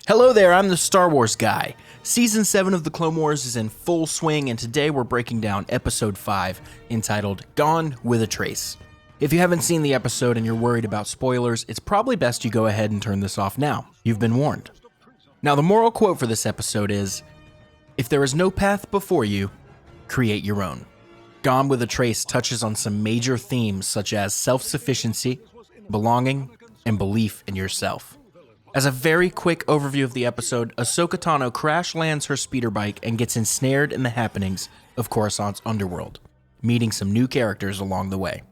Hello there, I'm the Star Wars guy. Season 7 of the Clone Wars is in full swing, and today we're breaking down Episode 5, entitled Gone with a Trace. If you haven't seen the episode and you're worried about spoilers, it's probably best you go ahead and turn this off now. You've been warned. Now, the moral quote for this episode is, "If there is no path before you, create your own." Gone with a Trace touches on some major themes such as self-sufficiency, belonging, and belief in yourself. As a very quick overview of the episode, Ahsoka Tano crash lands her speeder bike and gets ensnared in the happenings of Coruscant's underworld, meeting some new characters along the way.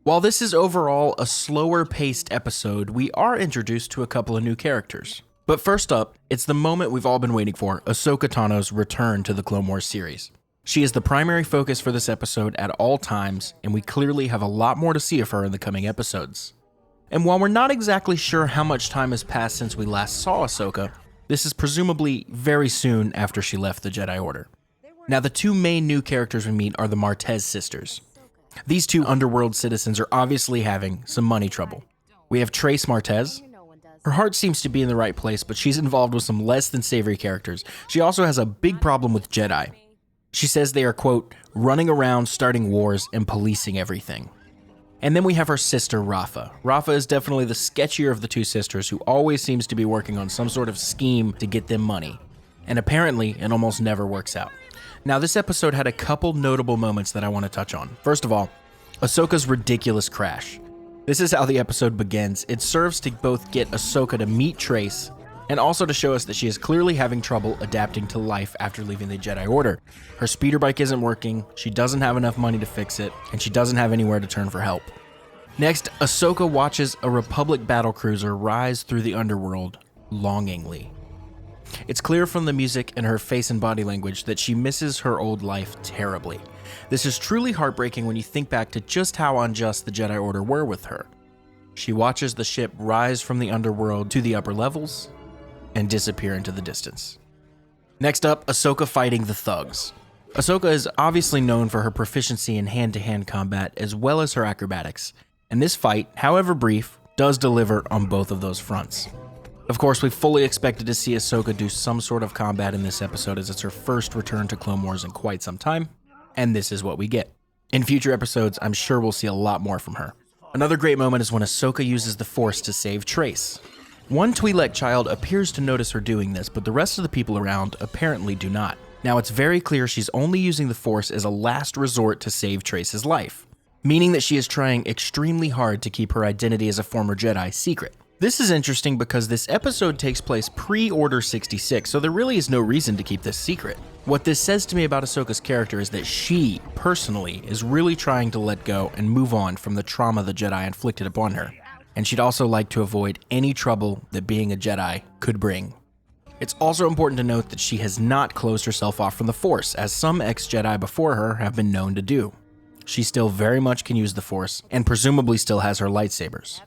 While this is overall a slower-paced episode, we are introduced to a couple of new characters. But first up, it's the moment we've all been waiting for, Ahsoka Tano's return to the Clone Wars series. She is the primary focus for this episode at all times, and we clearly have a lot more to see of her in the coming episodes. And while we're not exactly sure how much time has passed since we last saw Ahsoka, this is presumably very soon after she left the Jedi Order. Now, the two main new characters we meet are the Martez sisters. These two underworld citizens are obviously having some money trouble. We have Trace Martez. Her heart seems to be in the right place, but she's involved with some less than savory characters. She also has a big problem with Jedi. She says they are, quote, running around, starting wars, and policing everything. And then we have her sister, Rafa. Rafa is definitely the sketchier of the two sisters, who always seems to be working on some sort of scheme to get them money. And apparently, it almost never works out. Now, this episode had a couple notable moments that I want to touch on. First of all, Ahsoka's ridiculous crash. This is how the episode begins. It serves to both get Ahsoka to meet Trace, and also to show us that she is clearly having trouble adapting to life after leaving the Jedi Order. Her speeder bike isn't working, she doesn't have enough money to fix it, and she doesn't have anywhere to turn for help. Next, Ahsoka watches a Republic battlecruiser rise through the underworld longingly. It's clear from the music and her face and body language that she misses her old life terribly. This is truly heartbreaking when you think back to just how unjust the Jedi Order were with her. She watches the ship rise from the underworld to the upper levels and disappear into the distance. Next up, Ahsoka fighting the thugs. Ahsoka is obviously known for her proficiency in hand-to-hand combat as well as her acrobatics, and this fight, however brief, does deliver on both of those fronts. Of course, we fully expected to see Ahsoka do some sort of combat in this episode as it's her first return to Clone Wars in quite some time, and this is what we get. In future episodes, I'm sure we'll see a lot more from her. Another great moment is when Ahsoka uses the Force to save Trace. One Twi'lek child appears to notice her doing this, but the rest of the people around apparently do not. Now, it's very clear she's only using the Force as a last resort to save Trace's life, meaning that she is trying extremely hard to keep her identity as a former Jedi secret. This is interesting because this episode takes place pre-Order 66, so there really is no reason to keep this secret. What this says to me about Ahsoka's character is that she, personally, is really trying to let go and move on from the trauma the Jedi inflicted upon her. And she'd also like to avoid any trouble that being a Jedi could bring. It's also important to note that she has not closed herself off from the Force, as some ex-Jedi before her have been known to do. She still very much can use the Force, and presumably still has her lightsabers.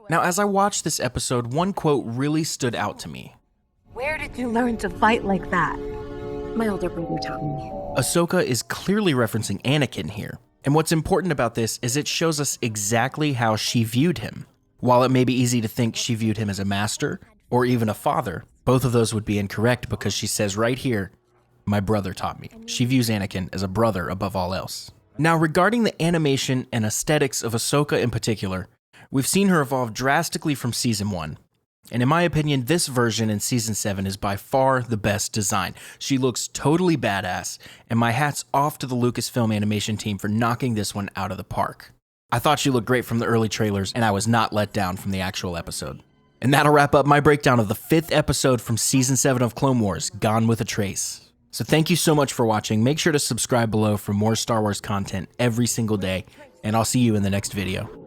Now, as I watched this episode, one quote really stood out to me. "Where did you learn to fight like that?" "My older brother taught me." Ahsoka is clearly referencing Anakin here, and what's important about this is it shows us exactly how she viewed him. While it may be easy to think she viewed him as a master, or even a father, both of those would be incorrect because she says right here, "My brother taught me." She views Anakin as a brother above all else. Now, regarding the animation and aesthetics of Ahsoka in particular, we've seen her evolve drastically from Season 1. And in my opinion, this version in Season 7 is by far the best design. She looks totally badass, and my hat's off to the Lucasfilm animation team for knocking this one out of the park. I thought she looked great from the early trailers, and I was not let down from the actual episode. And that'll wrap up my breakdown of the 5th episode from Season 7 of Clone Wars, Gone with a Trace. So thank you so much for watching. Make sure to subscribe below for more Star Wars content every single day, and I'll see you in the next video.